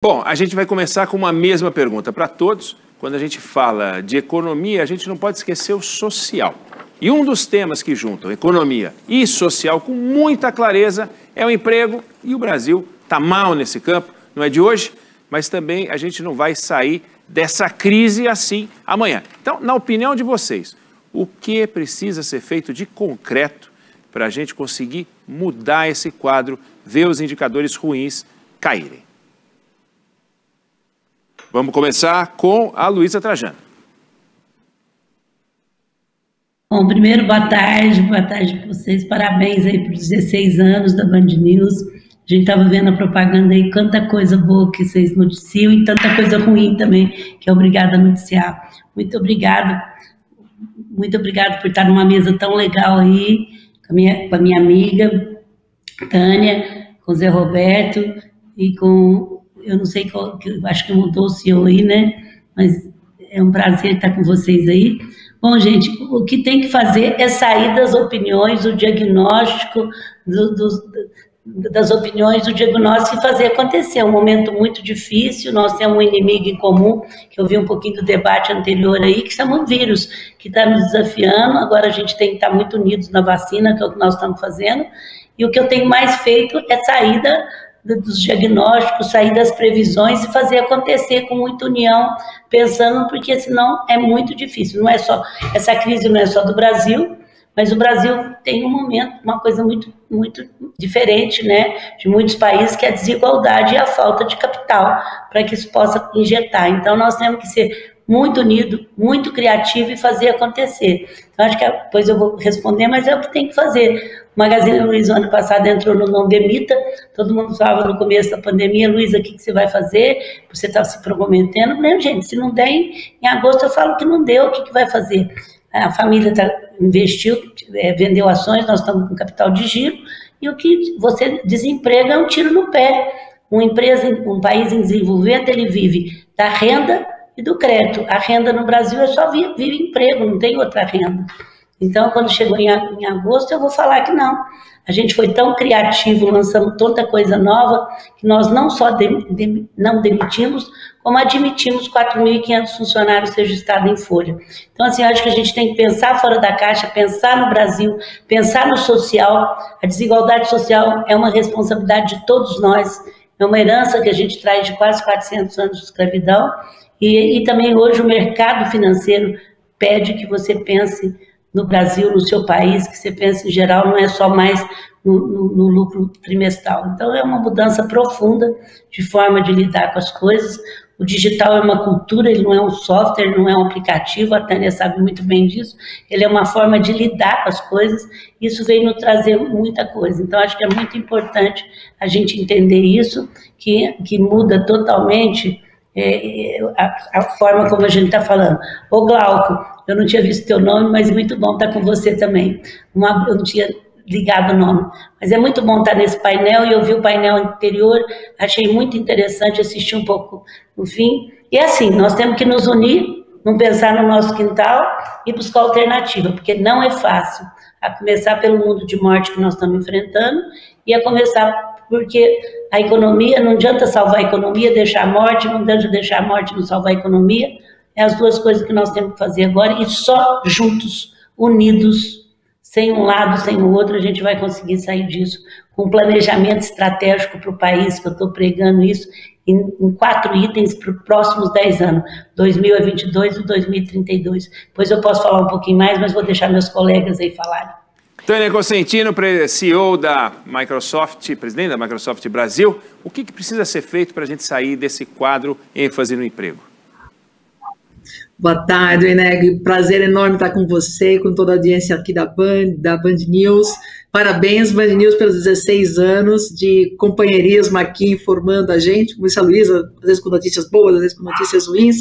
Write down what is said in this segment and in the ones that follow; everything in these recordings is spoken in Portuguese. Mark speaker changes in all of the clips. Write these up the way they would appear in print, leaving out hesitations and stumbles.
Speaker 1: Bom, a gente vai começar com uma mesma pergunta para todos. Quando a gente fala de economia, a gente não pode esquecer o social. E um dos temas que juntam economia e social com muita clareza é o emprego, e o Brasil está mal nesse campo, não é de hoje, mas também a gente não vai sair dessa crise assim amanhã. Então, na opinião de vocês, o que precisa ser feito de concreto para a gente conseguir mudar esse quadro, ver os indicadores ruins caírem? Vamos começar com a Luísa Trajano.
Speaker 2: Bom, primeiro, boa tarde para vocês, parabéns aí por 16 anos da Band News. A gente estava vendo a propaganda aí, tanta coisa boa que vocês noticiam e tanta coisa ruim também, que é obrigada a noticiar. Muito obrigado por estar numa mesa tão legal aí, com a minha amiga Tânia, com o Zé Roberto e com... Eu não sei qual, acho que mudou o CEO aí, né? Mas é um prazer estar com vocês aí. Bom, gente, o que tem que fazer é sair das opiniões, o diagnóstico, das opiniões, o diagnóstico e fazer acontecer. É um momento muito difícil, nós temos um inimigo em comum, que eu vi um pouquinho do debate anterior aí, que chama o vírus, que está nos desafiando. Agora a gente tem que estar muito unidos na vacina, que é o que nós estamos fazendo. E o que eu tenho mais feito é sair dos diagnósticos, sair das previsões e fazer acontecer com muita união, pensando, porque senão é muito difícil. Não é só, essa crise não é só do Brasil, mas o Brasil tem um momento, uma coisa muito diferente, né, de muitos países, que é a desigualdade e a falta de capital, para que isso possa injetar. Então nós temos que ser muito unido, muito criativo e fazer acontecer. Então acho que depois eu vou responder, mas é o que tem que fazer. O Magazine Luiza, ano passado, entrou no Não Demita, todo mundo falava no começo da pandemia, Luiza, o que você vai fazer? Você está se comprometendo? Não, gente, se não der em agosto, eu falo que não deu, o que vai fazer? A família investiu, vendeu ações, nós estamos com capital de giro, e o que você desemprega é um tiro no pé. Um país em desenvolvimento, ele vive da renda e do crédito. A renda no Brasil é só vive emprego, não tem outra renda. Então, quando chegou em agosto, eu vou falar que não. A gente foi tão criativo, lançamos tanta coisa nova, que nós não só não demitimos, como admitimos 4.500 funcionários registrados em folha. Então, assim, acho que a gente tem que pensar fora da caixa, pensar no Brasil, pensar no social. A desigualdade social é uma responsabilidade de todos nós, é uma herança que a gente traz de quase 400 anos de escravidão, e também hoje o mercado financeiro pede que você pense no Brasil, no seu país, que você pense em geral, não é só mais no lucro trimestral. Então é uma mudança profunda de forma de lidar com as coisas. O digital é uma cultura, ele não é um software, não é um aplicativo, a Tânia sabe muito bem disso, ele é uma forma de lidar com as coisas, isso veio nos trazer muita coisa. Então acho que é muito importante a gente entender isso, que muda totalmente a forma como a gente está falando. Ô Glauco, eu não tinha visto teu nome, mas muito bom estar com você também. Eu não tinha ligado o nome, mas é muito bom estar nesse painel, e eu vi o painel anterior, achei muito interessante, assisti um pouco no fim. E é assim, nós temos que nos unir, não pensar no nosso quintal e buscar alternativa, porque não é fácil, a começar pelo mundo de morte que nós estamos enfrentando, e a começar porque a economia, não adianta salvar a economia, deixar a morte, não adianta deixar a morte não salvar a economia, é as duas coisas que nós temos que fazer agora, e só juntos, unidos, sem um lado, sem o outro, a gente vai conseguir sair disso, com um planejamento estratégico para o país, que eu estou pregando isso, em 4 itens para os próximos 10 anos, 2022 e 2032. Depois eu posso falar um pouquinho mais, mas vou deixar meus colegas aí falarem.
Speaker 1: Tânia Cosentino, CEO da Microsoft, presidente da Microsoft Brasil, o que precisa ser feito para a gente sair desse quadro ênfase no emprego?
Speaker 3: Boa tarde, Eneg. Prazer enorme estar com você, com toda a audiência aqui da Band News. Parabéns, Band News, pelos 16 anos de companheirismo aqui, informando a gente, como disse a Luísa, às vezes com notícias boas, às vezes com notícias ruins,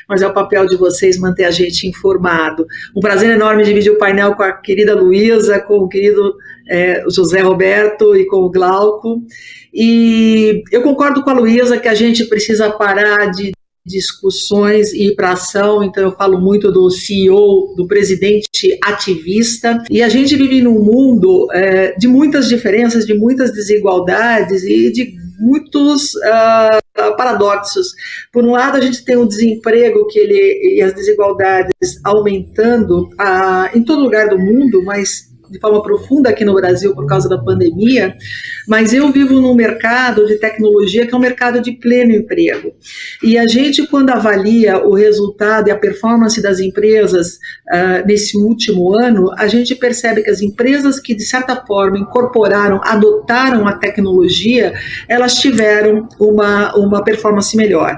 Speaker 3: mas é o papel de vocês manter a gente informado. Um prazer enorme dividir o painel com a querida Luísa, com o querido José Roberto e com o Glauco. E eu concordo com a Luísa que a gente precisa parar de discussões e ir para ação. Então eu falo muito do CEO, do presidente ativista, e a gente vive num mundo de muitas diferenças, de muitas desigualdades e de muitos paradoxos. Por um lado, a gente tem o desemprego e as desigualdades aumentando em todo lugar do mundo, mas de forma profunda aqui no Brasil por causa da pandemia, mas eu vivo num mercado de tecnologia que é um mercado de pleno emprego. E a gente, quando avalia o resultado e a performance das empresas nesse último ano, a gente percebe que as empresas que, de certa forma, adotaram a tecnologia, elas tiveram uma performance melhor.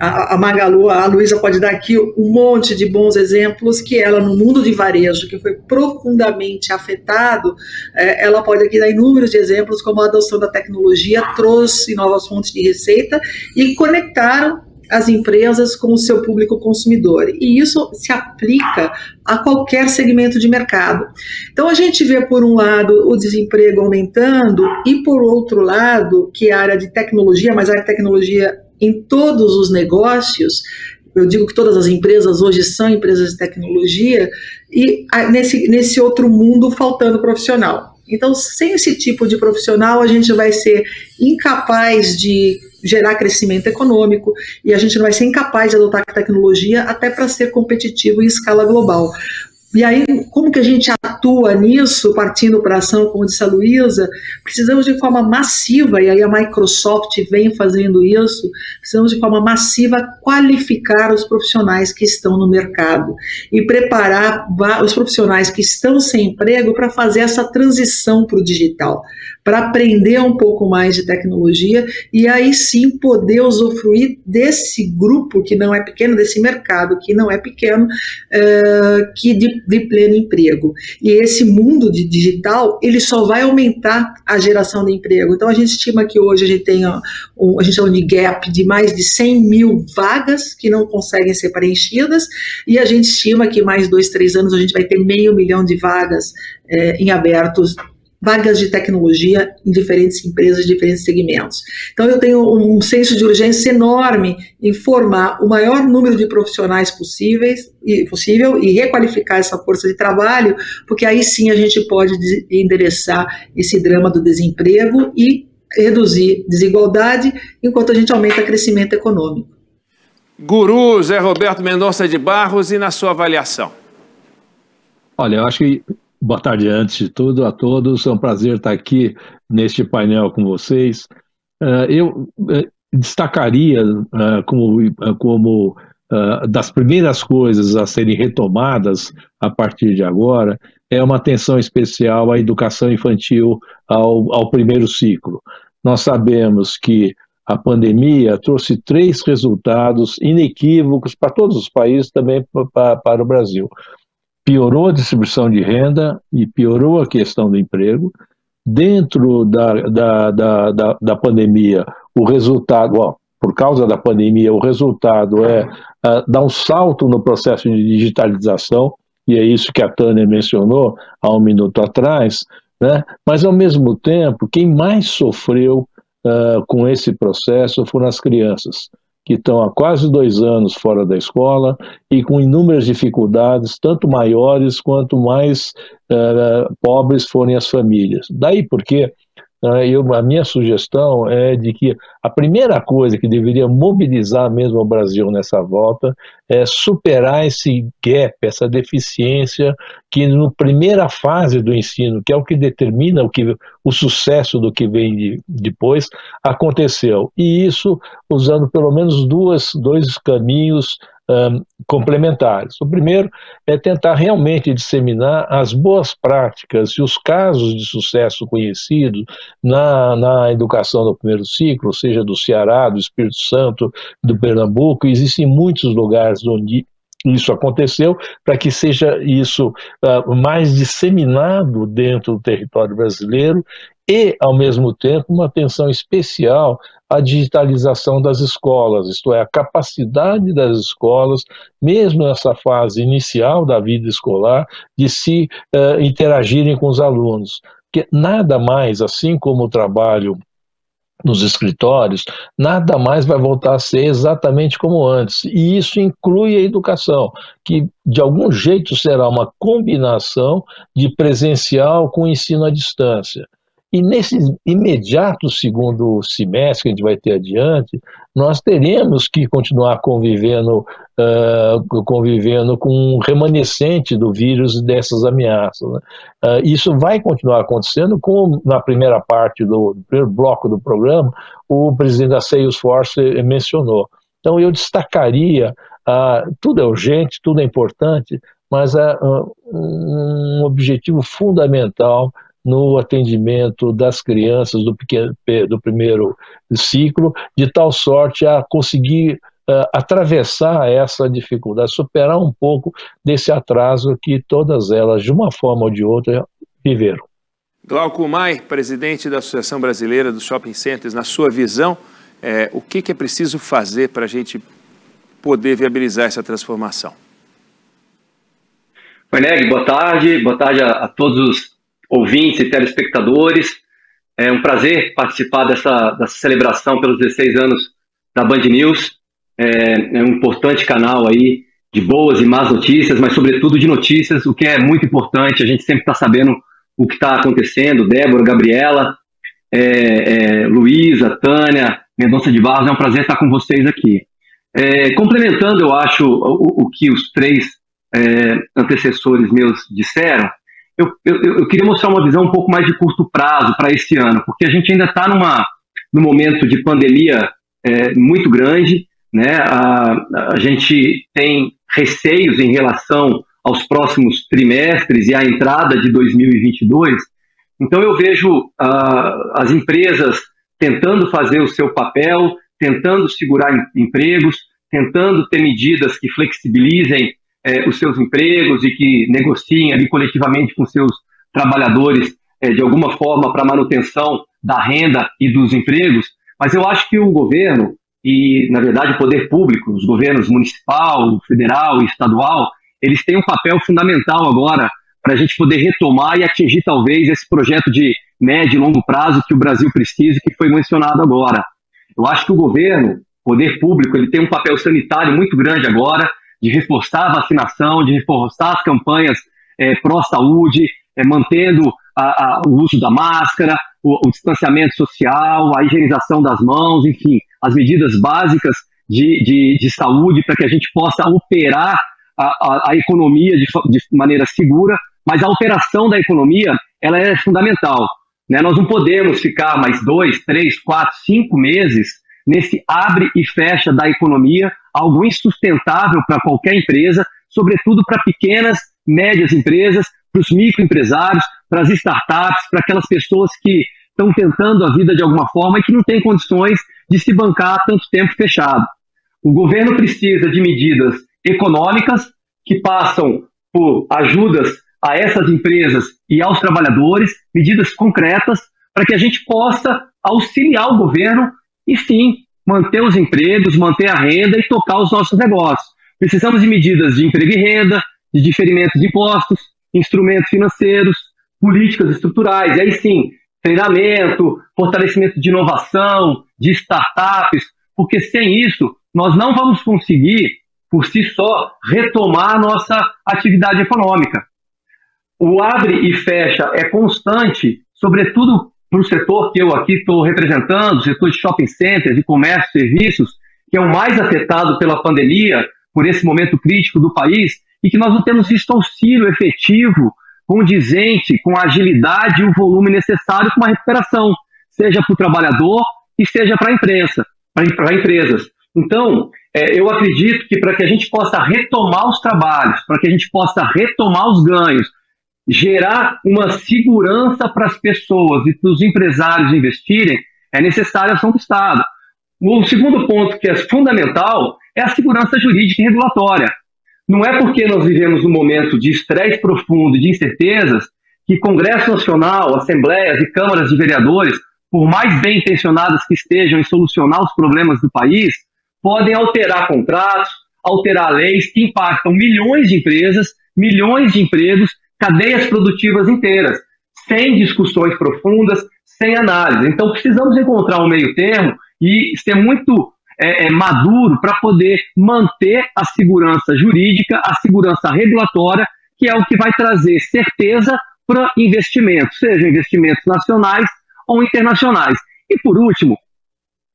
Speaker 3: A Magalu, a Luísa pode dar aqui um monte de bons exemplos que ela, no mundo de varejo, que foi profundamente afetado, ela pode aqui dar inúmeros de exemplos como a adoção da tecnologia trouxe novas fontes de receita e conectaram as empresas com o seu público consumidor. E isso se aplica a qualquer segmento de mercado. Então a gente vê, por um lado, o desemprego aumentando e, por outro lado, que a área de tecnologia, mas a área de tecnologia em todos os negócios, eu digo que todas as empresas hoje são empresas de tecnologia, e nesse outro mundo faltando profissional. Então, sem esse tipo de profissional, a gente vai ser incapaz de gerar crescimento econômico e a gente não vai ser incapaz de adotar tecnologia até para ser competitivo em escala global. E aí, como que a gente atua nisso, partindo para a ação, como disse a Luísa? Precisamos de forma massiva, e aí a Microsoft vem fazendo isso, precisamos de forma massiva qualificar os profissionais que estão no mercado e preparar os profissionais que estão sem emprego para fazer essa transição para o digital, para aprender um pouco mais de tecnologia e aí sim poder usufruir desse grupo que não é pequeno, desse mercado que não é pequeno, de pleno emprego. E esse mundo de digital, ele só vai aumentar a geração de emprego. Então a gente estima que hoje a gente tem a gente chama de gap de mais de 100 mil vagas que não conseguem ser preenchidas, e a gente estima que mais 2, 3 anos a gente vai ter 500 mil de vagas em abertos, vagas de tecnologia em diferentes empresas, diferentes segmentos. Então eu tenho um senso de urgência enorme em formar o maior número de profissionais possível e requalificar essa força de trabalho, porque aí sim a gente pode endereçar esse drama do desemprego e reduzir desigualdade, enquanto a gente aumenta o crescimento econômico.
Speaker 1: Guru Zé Roberto Mendonça de Barros, e na sua avaliação?
Speaker 4: Olha, eu acho que boa tarde, antes de tudo, a todos. É um prazer estar aqui neste painel com vocês. Eu destacaria como das primeiras coisas a serem retomadas a partir de agora é uma atenção especial à educação infantil, ao primeiro ciclo. Nós sabemos que a pandemia trouxe 3 resultados inequívocos para todos os países, também para o Brasil. Piorou a distribuição de renda e piorou a questão do emprego. Dentro da pandemia, o resultado, por causa da pandemia, o resultado é dar um salto no processo de digitalização, e é isso que a Tânia mencionou há um minuto atrás, né? Mas, ao mesmo tempo, quem mais sofreu com esse processo foram as crianças, que estão há quase 2 anos fora da escola e com inúmeras dificuldades, tanto maiores quanto mais pobres forem as famílias. Daí porque a minha sugestão é de que a primeira coisa que deveria mobilizar mesmo o Brasil nessa volta é superar esse gap, essa deficiência que na primeira fase do ensino, que é o que determina o sucesso do que vem depois, aconteceu. E isso usando pelo menos dois caminhos complementares. O primeiro é tentar realmente disseminar as boas práticas e os casos de sucesso conhecidos na educação do primeiro ciclo, seja do Ceará, do Espírito Santo, do Pernambuco. Existem muitos lugares onde isso aconteceu, para que seja isso mais disseminado dentro do território brasileiro e, ao mesmo tempo, uma atenção especial à digitalização das escolas, isto é, a capacidade das escolas, mesmo nessa fase inicial da vida escolar, de se interagirem com os alunos. Porque nada mais, assim como o trabalho nos escritórios, nada mais vai voltar a ser exatamente como antes. E isso inclui a educação, que de algum jeito será uma combinação de presencial com ensino à distância. E nesse imediato segundo semestre que a gente vai ter adiante, nós teremos que continuar convivendo com um remanescente do vírus e dessas ameaças, né? Isso vai continuar acontecendo, como na primeira parte do primeiro bloco do programa, o presidente da Salesforce mencionou. Então eu destacaria, tudo é urgente, tudo é importante, mas um objetivo fundamental no atendimento das crianças do primeiro ciclo, de tal sorte a conseguir atravessar essa dificuldade, superar um pouco desse atraso que todas elas, de uma forma ou de outra, viveram.
Speaker 1: Glauco Mai, presidente da Associação Brasileira dos Shopping Centers, na sua visão, o que é preciso fazer para a gente poder viabilizar essa transformação?
Speaker 5: Oi, Neg, boa tarde a todos os ouvintes e telespectadores. É um prazer participar dessa celebração pelos 16 anos da Band News. É um importante canal aí de boas e más notícias, mas sobretudo de notícias, o que é muito importante. A gente sempre está sabendo o que está acontecendo. Débora, Gabriela, Luísa, Tânia, Mendonça de Barros, é um prazer estar com vocês aqui. Complementando, eu acho, o que os três antecessores meus disseram, eu queria mostrar uma visão um pouco mais de curto prazo para esse ano, porque a gente ainda está num momento de pandemia muito grande, né? A gente tem receios em relação aos próximos trimestres e à entrada de 2022, então eu vejo as empresas tentando fazer o seu papel, tentando segurar empregos, tentando ter medidas que flexibilizem os seus empregos e que negociem ali coletivamente com seus trabalhadores de alguma forma para manutenção da renda e dos empregos, mas eu acho que o governo e, na verdade, o poder público, os governos municipal, federal e estadual, eles têm um papel fundamental agora para a gente poder retomar e atingir talvez esse projeto de médio e longo prazo que o Brasil precisa e que foi mencionado agora. Eu acho que o governo, o poder público, ele tem um papel sanitário muito grande agora, de reforçar a vacinação, de reforçar as campanhas pró-saúde, mantendo o uso da máscara, o distanciamento social, a higienização das mãos, enfim, as medidas básicas de saúde para que a gente possa operar a economia de maneira segura, mas a operação da economia ela é fundamental, né? Nós não podemos ficar mais 2, 3, 4, 5 meses nesse abre e fecha da economia, algo insustentável para qualquer empresa, sobretudo para pequenas, médias empresas, para os microempresários, para as startups, para aquelas pessoas que estão tentando a vida de alguma forma e que não têm condições de se bancar tanto tempo fechado. O governo precisa de medidas econômicas que passam por ajudas a essas empresas e aos trabalhadores, medidas concretas para que a gente possa auxiliar o governo e sim, manter os empregos, manter a renda e tocar os nossos negócios. Precisamos de medidas de emprego e renda, de diferimento de impostos, instrumentos financeiros, políticas estruturais, e aí sim, treinamento, fortalecimento de inovação, de startups, porque sem isso nós não vamos conseguir, por si só, retomar a nossa atividade econômica. O abre e fecha é constante, sobretudo para o setor que eu aqui estou representando, o setor de shopping centers, de comércio, serviços, que é o mais afetado pela pandemia, por esse momento crítico do país, e que nós não temos visto auxílio efetivo, condizente, com a agilidade e o volume necessário para uma recuperação, seja para o trabalhador e seja para a imprensa, para empresas. Então, eu acredito que para que a gente possa retomar os trabalhos, para que a gente possa retomar os ganhos, gerar uma segurança para as pessoas e para os empresários investirem, é necessária a ação do Estado. O segundo ponto que é fundamental é a segurança jurídica e regulatória. Não é porque nós vivemos um momento de estresse profundo e de incertezas que Congresso Nacional, Assembleias e Câmaras de Vereadores, por mais bem intencionadas que estejam em solucionar os problemas do país, podem alterar contratos, alterar leis que impactam milhões de empresas, milhões de empregos, cadeias produtivas inteiras, sem discussões profundas, sem análise. Então precisamos encontrar um meio termo e ser muito maduro para poder manter a segurança jurídica, a segurança regulatória, que é o que vai trazer certeza para investimentos, sejam investimentos nacionais ou internacionais. E por último,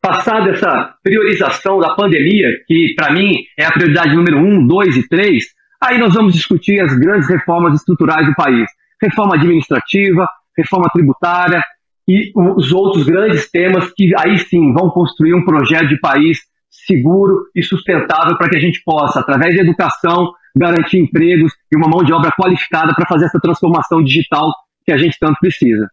Speaker 5: passada essa priorização da pandemia, que para mim é a prioridade número 1, 2 e 3, aí nós vamos discutir as grandes reformas estruturais do país. Reforma administrativa, reforma tributária e os outros grandes temas que aí sim vão construir um projeto de país seguro e sustentável para que a gente possa, através da educação, garantir empregos e uma mão de obra qualificada para fazer essa transformação digital que a gente tanto precisa.